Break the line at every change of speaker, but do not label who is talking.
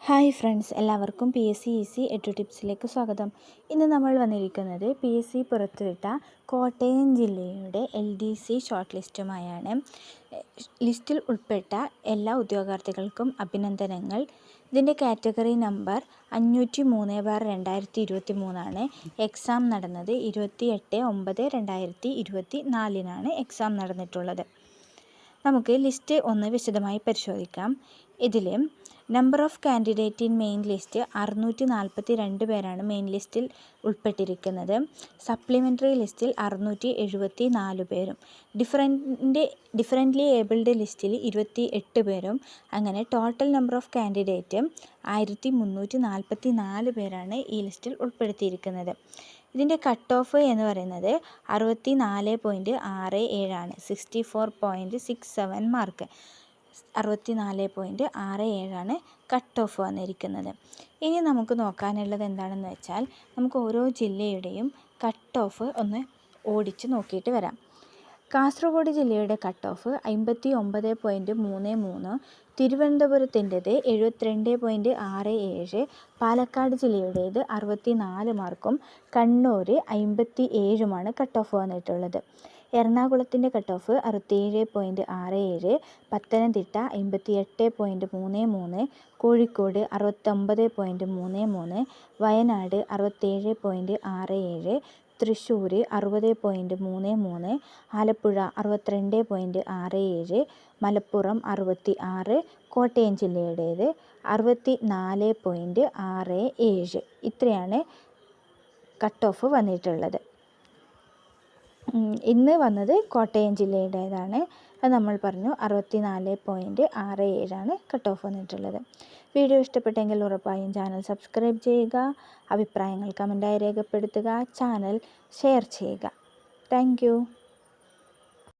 Hi friends, എല്ലാവർക്കും PSC easy edu ടിപ്സിലേക്ക് സ്വാഗതം. ഇന്ന് നമ്മൾ വന്നിരിക്കുന്നത് PSC പുറത്തുവിട്ട കോട്ടയം ജില്ലയുടെ LDC ഷോർട്ട് ലിസ്റ്റുമായാണ്. ലിസ്റ്റിൽ ഉൾപ്പെട്ട എല്ലാ ഉദ്യോഗാർത്ഥികൾക്കും അഭിനന്ദനങ്ങൾ. ഇതിൻ്റെ കാറ്റഗറി നമ്പർ 503/2023 എക്സാം നടന്നത് 28/9/2024 എക്സാം നടന്നിട്ടുള്ളത്. നമുക്ക് ലിസ്റ്റ് ഒന്ന് വിശദമായി പരിശോധിക്കാം. ഇതിൽ number of candidate in main list 642 പേരാണ് മെയിൻ ലിസ്റ്റിൽ ഉൾപ്പെട്ടിരിക്കുന്നത്. സപ്ലിമെൻ്ററി ലിസ്റ്റിൽ 674 പേരും, ഡിഫറൻ്റ്ലി ഏബിൾഡ് ലിസ്റ്റിൽ 28 പേരും, അങ്ങനെ ടോട്ടൽ നമ്പർ ഓഫ് കാൻഡിഡേറ്റ് 1344 പേരാണ് ഈ ലിസ്റ്റിൽ ഉൾപ്പെടുത്തിയിരിക്കുന്നത്. ഇതിൻ്റെ കട്ട് ഓഫ് എന്ന് പറയുന്നത് 64.67 ആണ്. 64.67 മാർക്ക്, 64.67 ആണ് കട്ട് ഓഫ് വന്നിരിക്കുന്നത്. ഇനി നമുക്ക് നോക്കാനുള്ളത് എന്താണെന്ന് വെച്ചാൽ, നമുക്ക് ഓരോ ജില്ലയുടെയും കട്ട് ഓഫ് ഒന്ന് ഓടിച്ച് നോക്കിയിട്ട് വരാം. കാസർഗോഡ് ജില്ലയുടെ കട്ട് ഓഫ് 59.33, തിരുവനന്തപുരത്തിൻ്റെത് 72.67, പാലക്കാട് ജില്ലയുടേത് 64 മാർക്കും കണ്ണൂർ 57 കട്ട് ഓഫ് വന്നിട്ടുള്ളത്. എറണാകുളത്തിൻ്റെ കട്ട് ഓഫ് 67.67, പത്തനംതിട്ട 58.33, കോഴിക്കോട് 69.33, വയനാട് 67.67, തൃശ്ശൂർ 60.33, ആലപ്പുഴ 62.67, മലപ്പുറം 66, കോട്ടയം ജില്ലയുടേത് 64.67. ഇത്രയാണ് കട്ട് ഓഫ് വന്നിട്ടുള്ളത്. ഇന്ന് വന്നത് കോട്ടയം ജില്ലയുടേതാണ്. അത് നമ്മൾ പറഞ്ഞു 64.67 കട്ട് ഓഫ് വന്നിട്ടുള്ളത്. വീഡിയോ ഇഷ്ടപ്പെട്ടെങ്കിൽ ഉറപ്പായും ചാനൽ സബ്സ്ക്രൈബ് ചെയ്യുക, അഭിപ്രായങ്ങൾ കമൻറ്റായി രേഖപ്പെടുത്തുക, ചാനൽ ഷെയർ ചെയ്യുക. താങ്ക്